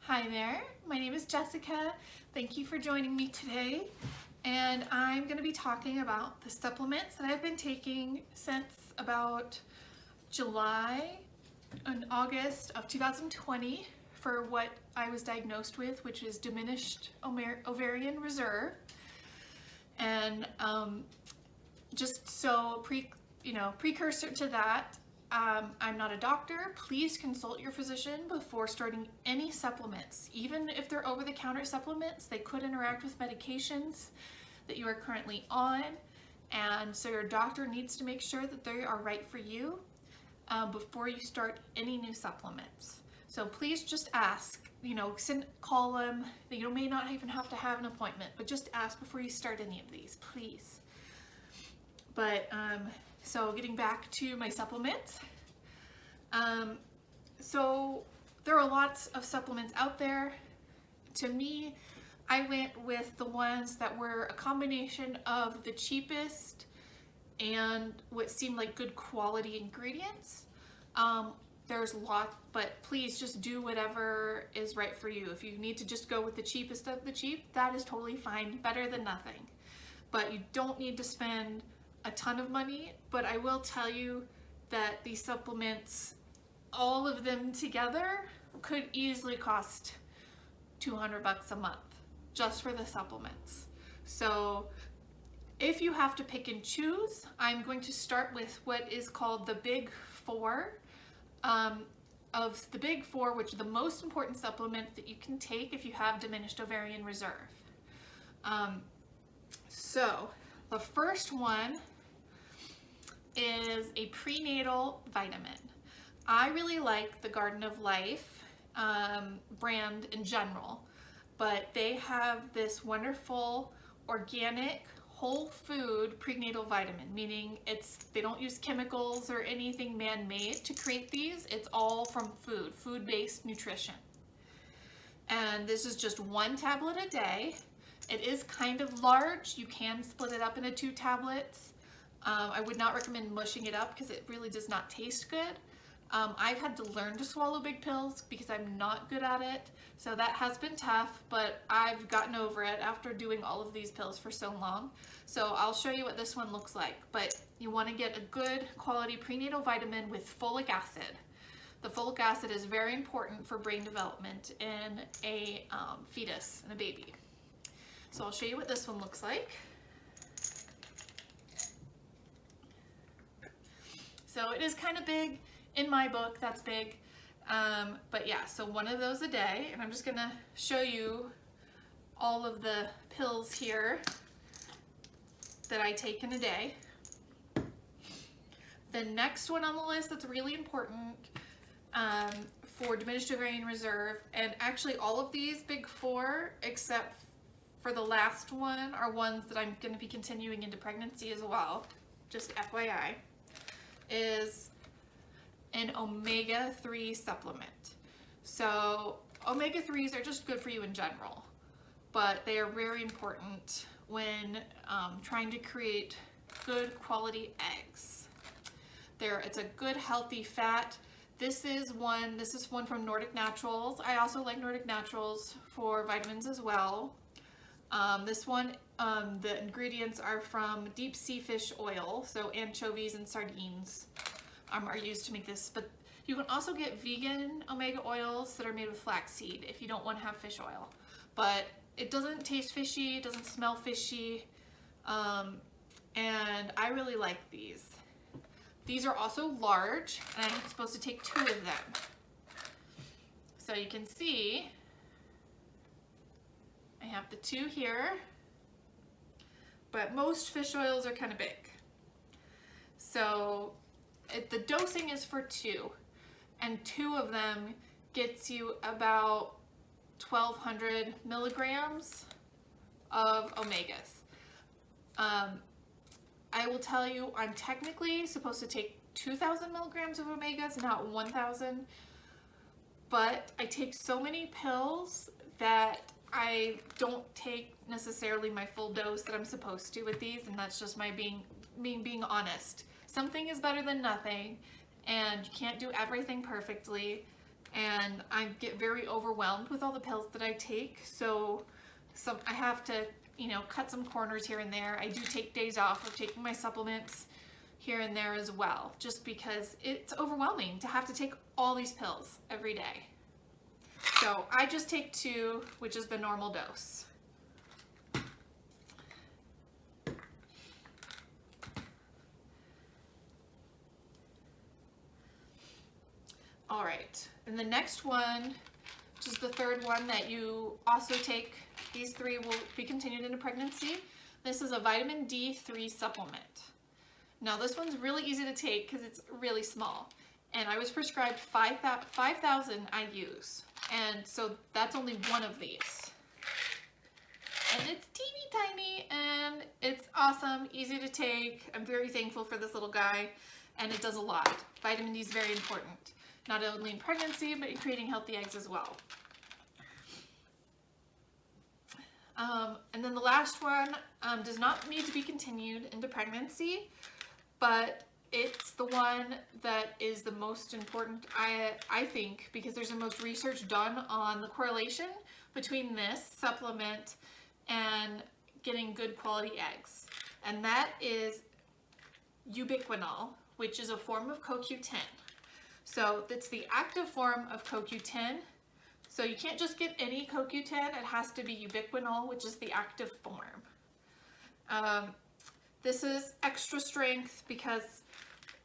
Hi there, my name is Jessica. Thank you for joining me today. And I'm going to be talking about the supplements that I've been taking since about July and August of 2020 for what I was diagnosed with, which is Diminished Ovarian Reserve. And just so precursor to that, I'm not a doctor. Please consult your physician before starting any supplements. Even if they're over-the-counter supplements, they could interact with medications that you are currently on, and so your doctor needs to make sure that they are right for you before you start any new supplements. So please just ask, call them. You may not even have to have an appointment, but just ask before you start any of these, please. But so getting back to my supplements, so there are lots of supplements out there. To me, I went with the ones that were a combination of the cheapest and what seemed like good quality ingredients. There's a lot, but please just do whatever is right for you. If you need to just go with the cheapest of the cheap, that is totally fine, better than nothing. But you don't need to spend a ton of money, but I will tell you that these supplements, all of them together, could easily cost $200 a month just for the supplements. So if you have to pick and choose, I'm going to start with what is called the Big Four. Of the Big Four, which are the most important supplement that you can take if you have diminished ovarian reserve. So the first one is a prenatal vitamin. I really like the Garden of Life brand in general, but they have this wonderful organic whole food prenatal vitamin, meaning they don't use chemicals or anything man-made to create these. It's all from food-based nutrition. And this is just 1 tablet a day. It is kind of large. You can split it up into 2 tablets. I would not recommend mushing it up because it really does not taste good. I've had to learn to swallow big pills because I'm not good at it. So that has been tough, but I've gotten over it after doing all of these pills for so long. So I'll show you what this one looks like. But you want to get a good quality prenatal vitamin with folic acid. The folic acid is very important for brain development in a fetus, in a baby. So I'll show you what this one looks like. So it is kind of big. In my book, that's big. But yeah, so 1 of those a day. And I'm just gonna show you all of the pills here that I take in a day. The next one on the list that's really important for diminished ovarian reserve, and actually all of these Big Four, except for the last one, are ones that I'm gonna be continuing into pregnancy as well, just FYI, is an omega-3 supplement. So omega-3s are just good for you in general, but they are very important when trying to create good quality eggs. It's a good healthy fat. This is one from Nordic Naturals. I also like Nordic Naturals for vitamins as well. This one, the ingredients are from deep sea fish oil, so anchovies and sardines are used to make this, but you can also get vegan omega oils that are made with flaxseed if you don't want to have fish oil. But it doesn't taste fishy, it doesn't smell fishy, and I really like these. These are also large, and I'm supposed to take 2 of them. So you can see, I have the 2 here, but most fish oils are kind of big. So the dosing is for 2, and 2 of them gets you about 1,200 milligrams of omegas. I will tell you, I'm technically supposed to take 2,000 milligrams of omegas, not 1,000, but I take so many pills that I don't take necessarily my full dose that I'm supposed to with these, and that's just my being honest. Something is better than nothing, and you can't do everything perfectly, and I get very overwhelmed with all the pills that I take. So I have to, you know, cut some corners here and there. I do take days off of taking my supplements here and there as well, just because it's overwhelming to have to take all these pills every day. So I just take 2, which is the normal dose. All right, and the next one, which is the third one that you also take, these 3 will be continued into pregnancy. This is a vitamin D3 supplement. Now this one's really easy to take because it's really small. And I was prescribed 5,000 IUs. And so that's only one of these. And it's teeny tiny and it's awesome, easy to take. I'm very thankful for this little guy, and it does a lot. Vitamin D is very important, not only in pregnancy, but in creating healthy eggs as well. And then the last one does not need to be continued into pregnancy, but it's the one that is the most important, I think, because there's the most research done on the correlation between this supplement and getting good quality eggs. And that is Ubiquinol, which is a form of CoQ10. So it's the active form of CoQ10. So you can't just get any CoQ10, it has to be Ubiquinol, which is the active form. This is extra strength because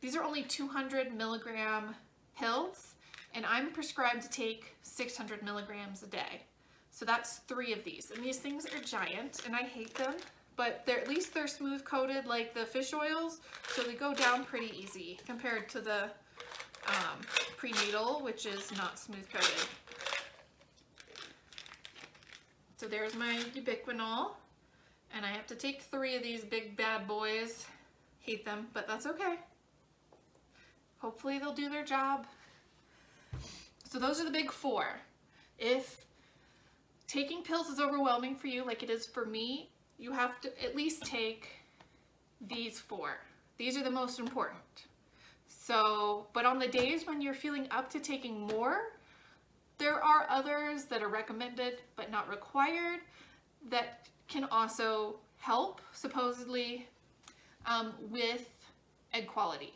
these are only 200 milligram pills, and I'm prescribed to take 600 milligrams a day. So that's 3 of these, and these things are giant, and I hate them, but at least they're smooth coated like the fish oils, so they go down pretty easy compared to the prenatal, which is not smooth coated. So there's my Ubiquinol, and I have to take 3 of these big bad boys. Hate them, but that's okay. Hopefully they'll do their job. So those are the big 4. If taking pills is overwhelming for you, like it is for me, you have to at least take these 4. These are the most important. So, but on the days when you're feeling up to taking more, there are others that are recommended but not required that can also help, supposedly, with egg quality.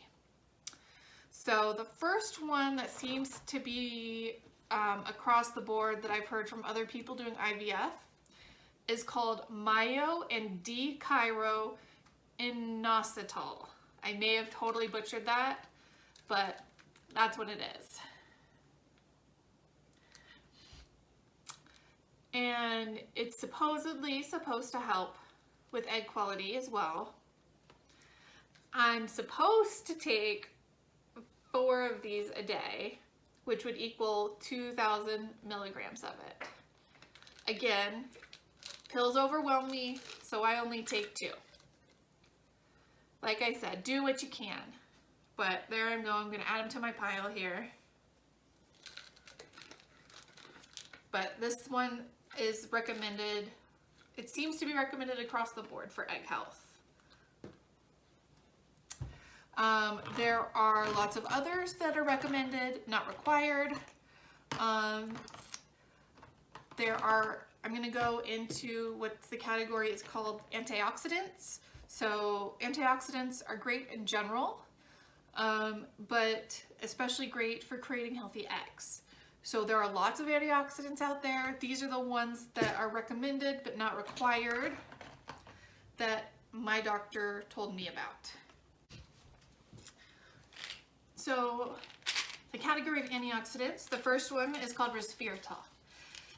So the first one that seems to be across the board that I've heard from other people doing IVF is called myo and D-chiro-inositol. I may have totally butchered that, but that's what it is. And it's supposedly supposed to help with egg quality as well. I'm supposed to take 4 of these a day, which would equal 2,000 milligrams of it. Again, pills overwhelm me, so I only take 2. Like I said, do what you can. But there I'm going to add them to my pile here. But this one is recommended, it seems to be recommended across the board for egg health. There are lots of others that are recommended, not required. I'm going to go into what the category is called antioxidants. So antioxidants are great in general, but especially great for creating healthy eggs. So there are lots of antioxidants out there. These are the ones that are recommended but not required that my doctor told me about. So the category of antioxidants, the first one is called Respirato.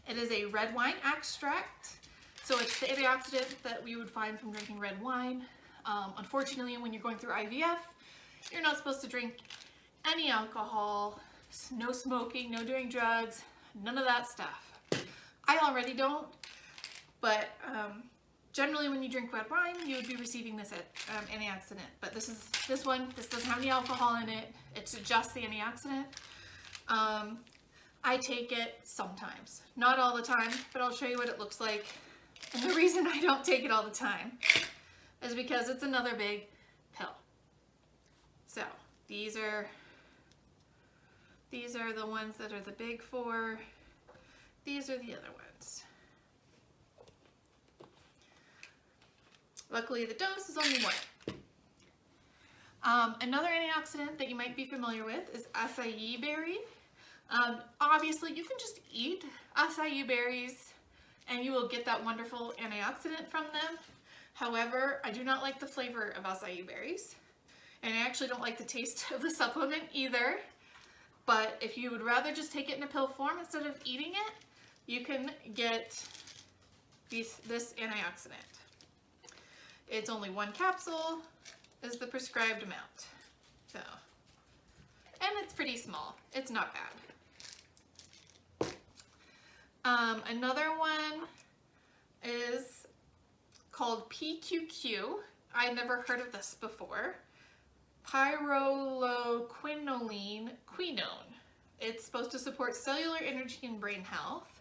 It is a red wine extract. So it's the antioxidant that we would find from drinking red wine. Unfortunately, when you're going through IVF, you're not supposed to drink any alcohol, no smoking, no doing drugs, none of that stuff. I already don't, but generally when you drink red wine, you would be receiving this antioxidant. But this doesn't have any alcohol in it. It's just the antioxidant. I take it sometimes, not all the time, but I'll show you what it looks like. And the reason I don't take it all the time is because it's another big pill. So these are These are the ones that are the big four. These are the other ones. Luckily, the dose is only one. Another antioxidant that you might be familiar with is Acai Berry. Obviously, you can just eat acai berries and you will get that wonderful antioxidant from them. However, I do not like the flavor of acai berries, and I actually don't like the taste of the supplement either. But if you would rather just take it in a pill form instead of eating it, you can get this antioxidant. It's only 1 capsule is the prescribed amount. So, and it's pretty small. It's not bad. Another one is called PQQ. I never heard of this before. Pyrroloquinoline quinone. It's supposed to support cellular energy and brain health.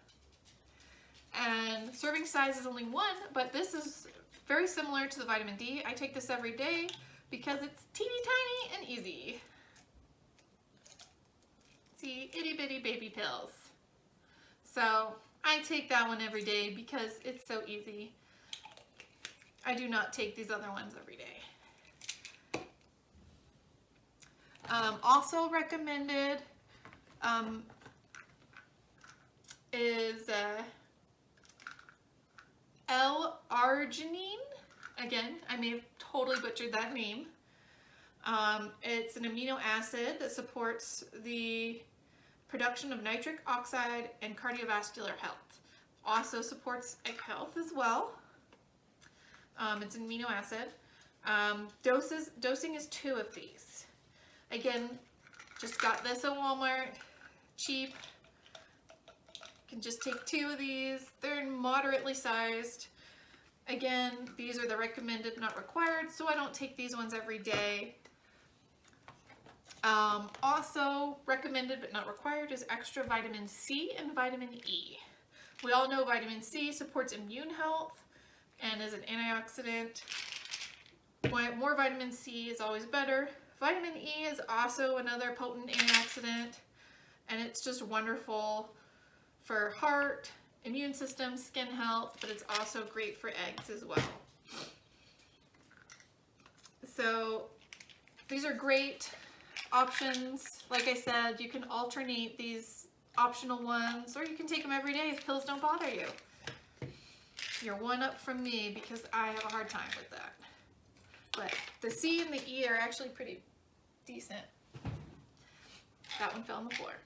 And serving size is only 1, but this is very similar to the vitamin D. I take this every day because it's teeny tiny and easy. See, itty bitty baby pills. So I take that one every day because it's so easy. I do not take these other ones every day. Also recommended is LArginine. Again, I may have totally butchered that name. It's an amino acid that supports the production of nitric oxide and cardiovascular health. Also supports egg health as well. It's an amino acid. Dosing is 2 of these. Again, just got this at Walmart, cheap. You can just take 2 of these. They're moderately sized. Again, these are the recommended, not required, so I don't take these ones every day. Also recommended but not required is extra vitamin C and vitamin E. We all know vitamin C supports immune health and is an antioxidant. More vitamin C is always better. Vitamin E is also another potent antioxidant, and it's just wonderful for heart, immune system, skin health, but it's also great for eggs as well. So these are great options. Like I said, you can alternate these optional ones, or you can take them every day if pills don't bother you. You're one up from me because I have a hard time with that. But the C and the E are actually pretty decent. That one fell on the floor.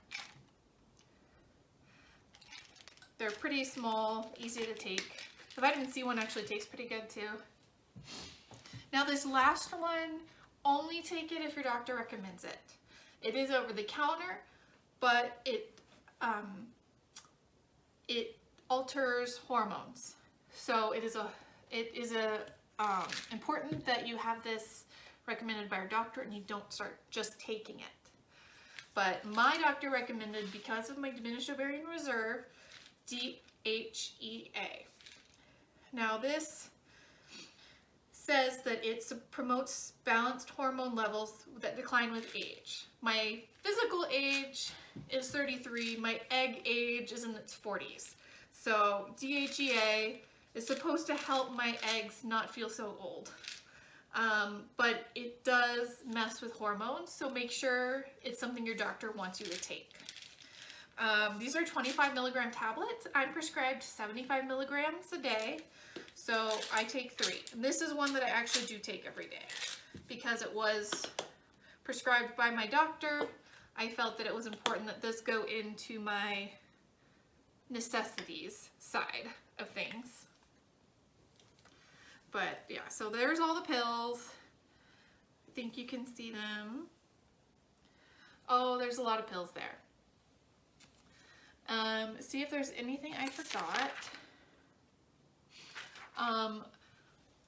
They're pretty small, easy to take. The vitamin C one actually tastes pretty good too. Now this last one, only take it if your doctor recommends it. It is over the counter, but it alters hormones. So it is important that you have this recommended by your doctor and you don't start just taking it. But my doctor recommended, because of my diminished ovarian reserve, DHEA. Now this says that it promotes balanced hormone levels that decline with age. My physical age is 33, my egg age is in its 40s. So DHEA is supposed to help my eggs not feel so old. But it does mess with hormones, so make sure it's something your doctor wants you to take. These are 25 milligram tablets. I'm prescribed 75 milligrams a day, so I take 3. And this is one that I actually do take every day because it was prescribed by my doctor. I felt that it was important that this go into my necessities side of things. But yeah, so there's all the pills. I think you can see them. Oh, there's a lot of pills there. See if there's anything I forgot.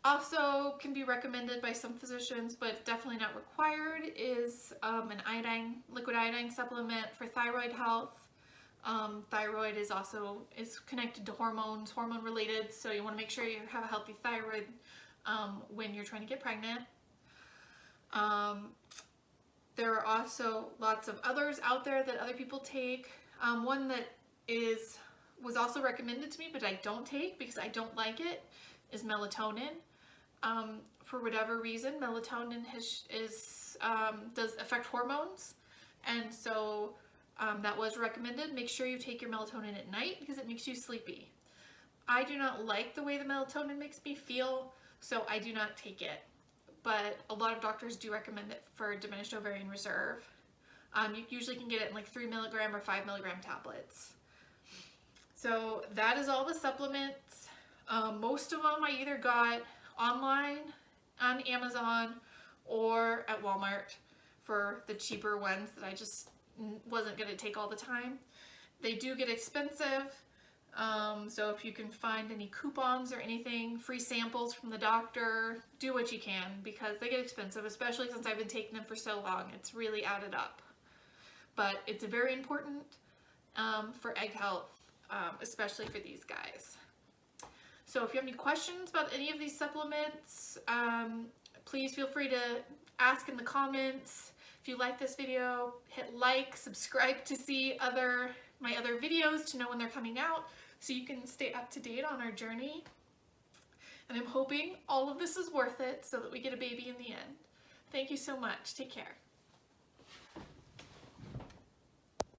Also can be recommended by some physicians, but definitely not required, is an liquid iodine supplement for thyroid health. Thyroid is connected to hormones, hormone related, so you want to make sure you have a healthy thyroid when you're trying to get pregnant. There are also lots of others out there that other people take. One that was also recommended to me, but I don't take because I don't like it, is melatonin. For whatever reason, melatonin does affect hormones, and so that was recommended. Make sure you take your melatonin at night because it makes you sleepy. I do not like the way the melatonin makes me feel, so I do not take it. But a lot of doctors do recommend it for diminished ovarian reserve. You usually can get it in like 3 milligram or 5 milligram tablets. So that is all the supplements. Most of them I either got online on Amazon or at Walmart for the cheaper ones that I just wasn't going to take all the time. They do get expensive. So if you can find any coupons or anything, free samples from the doctor, do what you can because they get expensive, especially since I've been taking them for so long. It's really added up. But it's very important for egg health, especially for these guys. So if you have any questions about any of these supplements, please feel free to ask in the comments. If you like this video, hit like, subscribe to see my other videos to know when they're coming out so you can stay up to date on our journey. And I'm hoping all of this is worth it so that we get a baby in the end. Thank you so much. Take care.